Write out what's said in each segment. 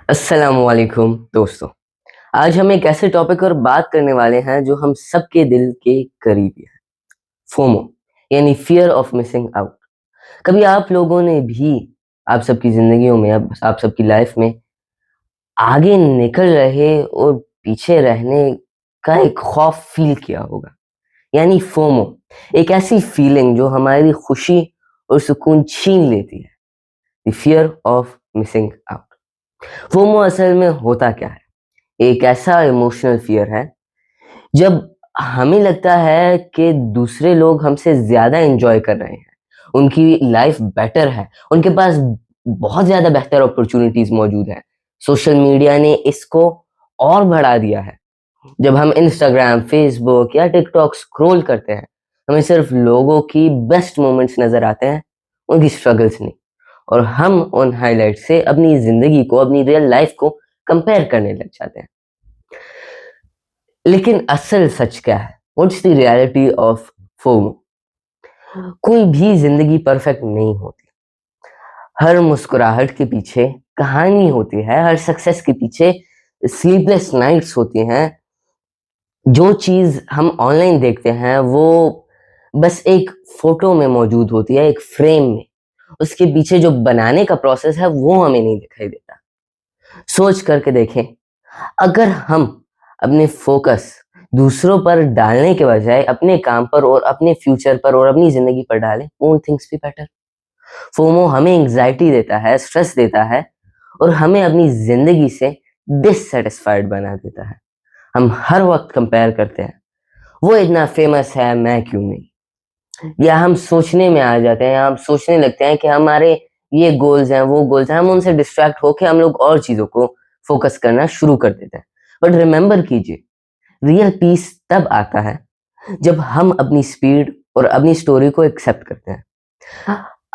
अस्सलामुअलैकुम दोस्तों। आज हम एक ऐसे टॉपिक पर बात करने वाले हैं जो हम सबके दिल के करीबी है। फोमो यानी फियर ऑफ मिसिंग आउट। कभी आप लोगों ने भी आप सबकी जिंदगियों में आप सबकी लाइफ में आगे निकल रहे और पीछे रहने का एक खौफ फील किया होगा। यानी फोमो एक ऐसी फीलिंग जो हमारी खुशी और सुकून छीन लेती है। The fear of missing out. FOMO असल में होता क्या है? एक ऐसा इमोशनल फियर है जब हमें लगता है कि दूसरे लोग हमसे ज्यादा एंजॉय कर रहे हैं, उनकी लाइफ बेटर है, उनके पास बहुत ज्यादा बेहतर अपॉर्चुनिटीज मौजूद है। सोशल मीडिया ने इसको और बढ़ा दिया है। जब हम इंस्टाग्राम, फेसबुक या टिकटॉक स्क्रॉल करते हैं, हमें सिर्फ लोगों की बेस्ट मोमेंट्स नजर आते हैं, उनकी स्ट्रगल्स नहीं। और हम उन हाइलाइट से अपनी जिंदगी को, अपनी रियल लाइफ को कंपेयर करने लग जाते हैं। लेकिन असल सच क्या है? What's the reality of FOMO? कोई भी जिंदगी परफेक्ट नहीं होती। हर मुस्कुराहट के पीछे कहानी होती है, हर सक्सेस के पीछे स्लीपलेस नाइट्स होती हैं। जो चीज हम ऑनलाइन देखते हैं वो बस एक फोटो में मौजूद होती है, एक फ्रेम में। उसके पीछे जो बनाने का प्रोसेस है वो हमें नहीं दिखाई देता। सोच करके देखें, अगर हम अपने फोकस दूसरों पर डालने के बजाय अपने काम पर और अपने फ्यूचर पर और अपनी जिंदगी पर डालें, won't things be better? FOMO हमें एंग्जाइटी देता है, स्ट्रेस देता है और हमें अपनी जिंदगी से डिससेटिस्फाइड बना देता है। हम हर वक्त कंपेयर करते हैं, वो इतना फेमस है, मैं क्यों नहीं? या हम सोचने में आ जाते हैं, या हम सोचने लगते हैं कि हमारे ये गोल्स हैं, वो गोल्स हैं, हम उनसे डिस्ट्रैक्ट होकर हम लोग और चीजों को फोकस करना शुरू कर देते हैं। बट रिमेंबर कीजिए, रियल पीस तब आता है जब हम अपनी स्पीड और अपनी स्टोरी को एक्सेप्ट करते हैं।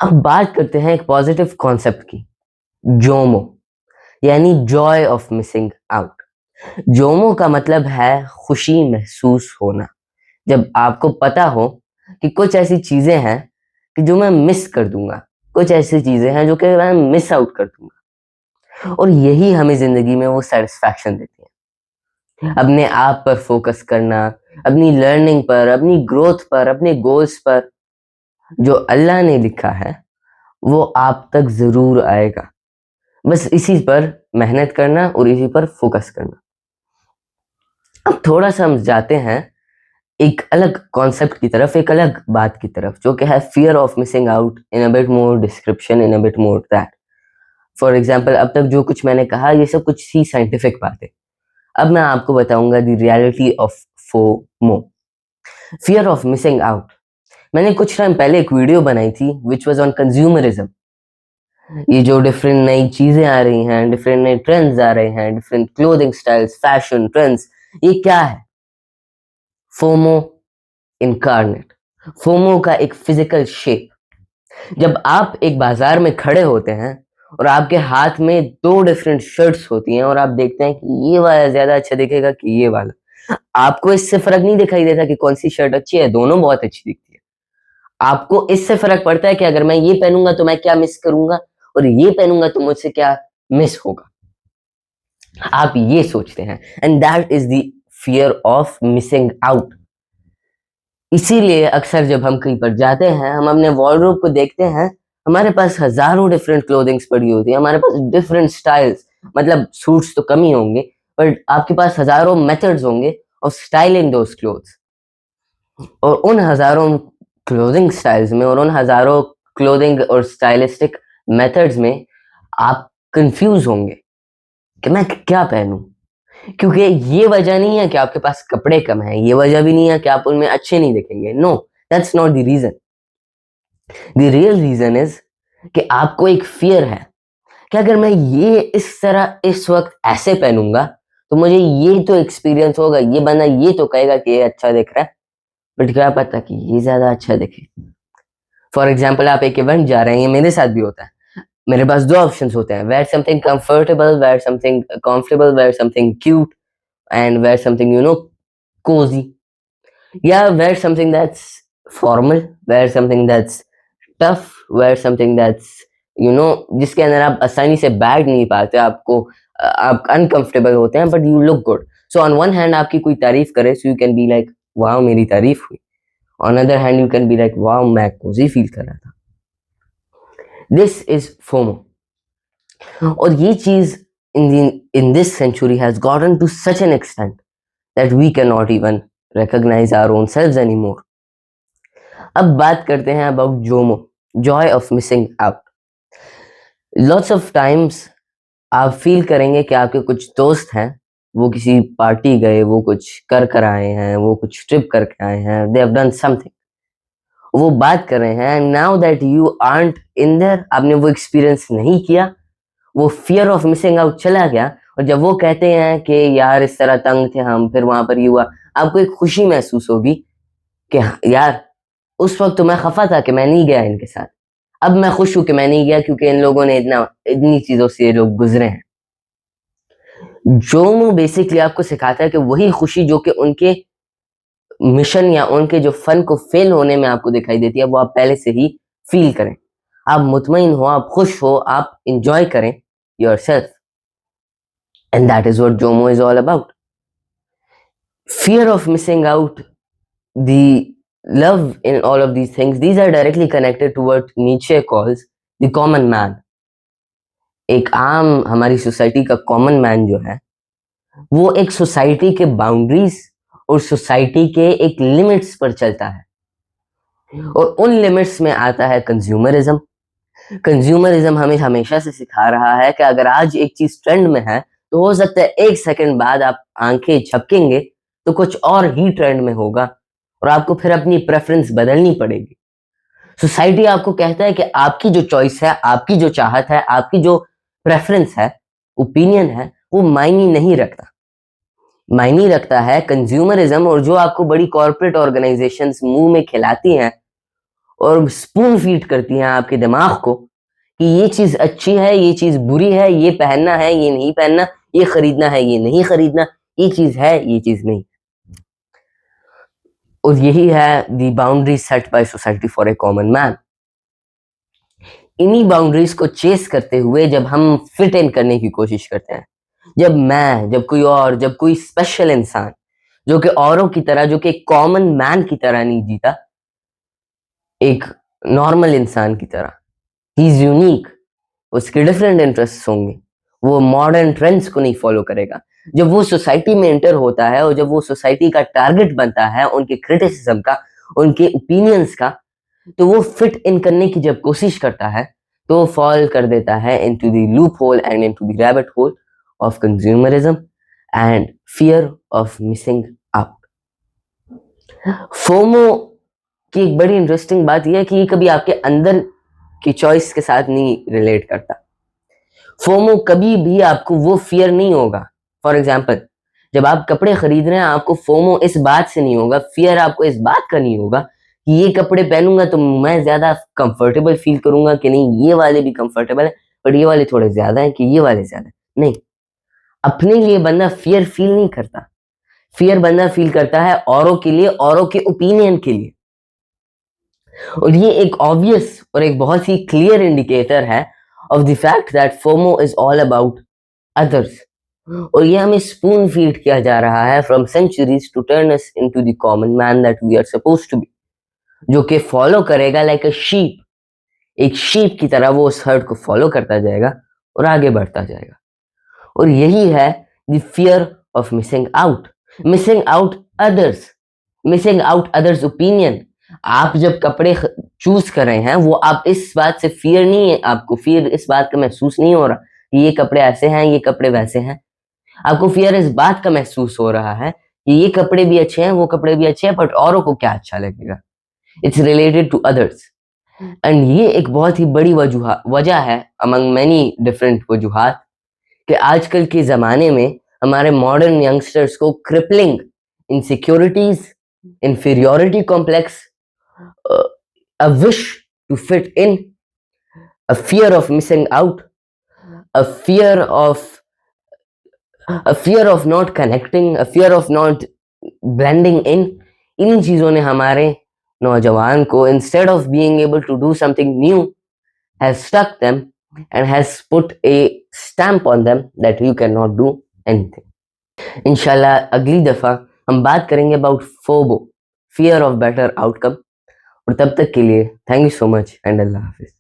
अब बात करते हैं एक पॉजिटिव कॉन्सेप्ट की, जोमो यानी Joy of missing out. Jomo का मतलब है खुशी महसूस होना। जब आपको पता हो कि कुछ ऐसी चीजें हैं कि जो मैं मिस कर दूंगा, कुछ ऐसी चीजें हैं जो कि मैं मिस आउट कर दूंगा, और यही हमें जिंदगी में वो सेटिस्फैक्शन देती है। अपने आप पर फोकस करना, अपनी लर्निंग पर, अपनी ग्रोथ पर, अपने गोल्स पर। जो अल्लाह ने लिखा है वो आप तक जरूर आएगा। बस इसी पर मेहनत करना और इसी पर फोकस करना। अब थोड़ा सा हम जाते हैं एक अलग कॉन्सेप्ट की तरफ, एक अलग बात की तरफ, जो कि है fear of missing out in a bit more description, in a bit more that. For example, अब तक जो कुछ मैंने कहा ये सब कुछ ही साइंटिफिक बातें। अब मैं आपको बताऊंगा the reality of FOMO, fear of missing out. मैंने कुछ टाइम पहले एक वीडियो बनाई थी विच वाज ऑन कंज्यूमरिज्म। ये जो डिफरेंट नई चीजें आ रही हैं, डिफरेंट नए ट्रेंड्स आ रहे हैं, different clothing styles, fashion trends, ये क्या है? FOMO incarnate. फोमो का एक फिजिकल शेप। जब आप एक बाजार में खड़े होते हैं और आपके हाथ में दो डिफरेंट शर्ट्स होती हैं और आप देखते हैं कि ये वाला ज्यादा अच्छा दिखेगा कि ये वाला, आपको इससे फर्क नहीं दिखाई देता कि कौन सी शर्ट अच्छी है, दोनों बहुत अच्छी दिखती है। आपको इससे फर्क पड़ता है कि अगर मैं ये पहनूंगा तो मैं क्या मिस करूंगा, और ये पहनूंगा तो मुझसे क्या मिस होगा। आप ये सोचते हैं, and that is the fear of missing out. इसीलिए अक्सर जब हम कहीं पर जाते हैं, हम अपने वॉर्डरोब को देखते हैं, हमारे पास हजारों डिफरेंट क्लोथिंग्स पड़ी होती है, हमारे पास डिफरेंट स्टाइल्स, मतलब सूट्स तो कम ही होंगे, पर आपके पास हजारों मेथड्स होंगे ऑफ स्टाइलिंग दोस क्लोथ्स। और उन हजारों क्लोथिंग स्टाइल्स में और उन हजारों क्लोथिंग और स्टाइलिस्टिक मेथड्स में आप कंफ्यूज होंगे कि मैं क्या पहनूं। क्योंकि ये वजह नहीं है कि आपके पास कपड़े कम है, ये वजह भी नहीं है कि आप उनमें अच्छे नहीं दिखेंगे। No, that's not the reason. The real reason is कि आपको एक फियर है कि अगर मैं ये इस तरह इस वक्त ऐसे पहनूंगा तो मुझे ये तो एक्सपीरियंस होगा, ये बंदा ये तो कहेगा कि ये अच्छा दिख रहा है, बट क्या पता कि ये ज्यादा अच्छा दिखे। फॉर एग्जाम्पल, आप एक इवेंट जा रहे हैं, ये मेरे साथ भी होता है। मेरे पास दो ऑप्शन होते हैं, wear something comfortable, wear something comfortable, wear something cute, and wear something cozy. Yeah, wear something that's formal, wear something that's tough, wear something that's जिसके अंदर आप आसानी से बैठ नहीं पाते, आपको आप अनकंफर्टेबल होते हैं but you look good. So on one hand आपकी कोई तारीफ करे so you can be like wow मेरी तारीफ हुई, on other hand you can be like wow मैं कोजी फील कर रहा था। This is FOMO. और ये चीज in this century has gotten to such an extent that we cannot even recognize our own selves anymore. अब बात करते हैं about JOMO, joy of missing out. Lots of times आप फील करेंगे कि आपके कुछ दोस्त हैं, वो किसी पार्टी गए, वो कुछ कर आए हैं, वो कुछ ट्रिप करके आए हैं, they have done something. वो बात कर रहे हैं, now that you aren't in there, आपने वो एक्सपीरियंस नहीं किया, वो फियर ऑफ मिसिंग आउट चला गया, और जब वो कहते हैं कि यार इस तरह तंग थे हम, फिर वहां पर ये हुआ, आपको एक खुशी महसूस होगी कि यार उस वक्त तो मैं खफा था कि मैं नहीं गया इनके साथ, अब मैं खुश हूं कि मैं नहीं गया क्योंकि इन लोगों ने इतनी चीजों से ये लोग गुजरे हैं। जोमो बेसिकली आपको सिखाता है कि वही खुशी जो कि उनके मिशन या उनके जो फन को फेल होने में आपको दिखाई देती है, वो आप पहले से ही फील करें, आप मुतमईन हो, आप खुश हो, आप इंजॉय करें yourself. And that is what JOMO is all about. Fear of missing out, the love in all of these things, these are directly connected to what Nietzsche calls the common man. एक आम हमारी society का common man जो है, वो एक society के boundaries और सोसाइटी के एक लिमिट्स पर चलता है, और उन लिमिट्स में आता है कंज्यूमरिज्म। कंज्यूमरिज्म हमें हमेशा से सिखा रहा है कि अगर आज एक चीज ट्रेंड में है तो हो सकता है एक सेकंड बाद आप आंखें झपकेंगे तो कुछ और ही ट्रेंड में होगा और आपको फिर अपनी प्रेफरेंस बदलनी पड़ेगी। सोसाइटी आपको कहता है कि आपकी जो चॉइस है, आपकी जो चाहत है, आपकी जो प्रेफरेंस है, ओपिनियन है, वो मायने नहीं रखता। मायने रखता है कंज्यूमरिज्म, और जो आपको बड़ी कॉर्पोरेट ऑर्गेनाइजेशंस मुंह में खिलाती हैं और स्पून फीड करती हैं आपके दिमाग को कि ये चीज अच्छी है, ये चीज बुरी है, ये पहनना है, ये नहीं पहनना, ये खरीदना है, ये नहीं खरीदना, ये चीज है, ये चीज नहीं। और यही है दी boundary set by society for a common man. इन्हीं बाउंड्रीज को चेस करते हुए जब हम फिट इन करने की कोशिश करते हैं, जब मैं, जब कोई और, जब कोई स्पेशल इंसान जो कि औरों की तरह, जो कि कॉमन मैन की तरह नहीं जीता, एक नॉर्मल इंसान की तरह, ही इज यूनिक, उसके डिफरेंट इंटरेस्ट होंगे, वो मॉडर्न ट्रेंड्स को नहीं फॉलो करेगा। जब वो सोसाइटी में एंटर होता है और जब वो सोसाइटी का टारगेट बनता है उनके क्रिटिसिज्म का, उनके ओपिनियंस का, तो वो फिट इन करने की जब कोशिश करता है तो वो फॉल कर देता है into the loop hole and into the rabbit hole of consumerism and fear of missing out. FOMO की एक बड़ी इंटरेस्टिंग बात यह है कि ये कभी आपके अंदर की चॉइस के साथ नहीं रिलेट करता। फोमो कभी भी आपको वो फियर नहीं होगा। फॉर एग्जाम्पल, जब आप कपड़े खरीद रहे हैं, आपको फोमो इस बात से नहीं होगा, फियर आपको इस बात का नहीं होगा कि ये कपड़े पहनूंगा तो मैं ज्यादा कंफर्टेबल फील करूंगा कि नहीं, ये वाले भी कंफर्टेबल है पर ये वाले थोड़े ज्यादा हैं कि ये वाले ज्यादा नहीं। अपने लिए बंदा फियर फील नहीं करता, फियर बंदा फील करता है औरों के लिए, औरों के ओपिनियन के लिए। और ये एक ऑब्वियस और एक बहुत ही क्लियर इंडिकेटर है of the fact that FOMO is all about others. और ये हमें स्पून फीड किया जा रहा है from centuries to turn us into the common man that we are supposed to be, जो कि फॉलो करेगा लाइक अ शीप। एक शीप की तरह वो उस हर्ड को फॉलो करता जाएगा और आगे बढ़ता जाएगा। और यही है the fear of missing out, missing out others, missing out others opinion. आप जब कपड़े चूज कर रहे हैं, वो आप इस बात से फियर नहीं है, आपको फियर इस बात का महसूस नहीं हो रहा कि ये कपड़े ऐसे हैं, ये कपड़े वैसे हैं। आपको फियर इस बात का महसूस हो रहा है कि ये कपड़े भी अच्छे हैं, वो कपड़े भी अच्छे हैं, बट औरों को क्या अच्छा लगेगा। It's related to others. And ये एक बहुत ही बड़ी वजह है अमंग मैनी डिफरेंट वजूहात कि आजकल के जमाने में हमारे मॉडर्न यंगस्टर्स को crippling insecurities, inferiority complex, a wish to fit in, a fear of missing out, a fear of not connecting, a fear of not blending in, इन चीजों ने हमारे नौजवान को, instead of being able to do something new, has stuck them and has put a stamp on them that you cannot do anything. इंशाल्लाह अगली दफा हम बात करेंगे about FOBO, fear of better outcome. और तब तक के लिए thank you so much and अल्लाह हाफिज।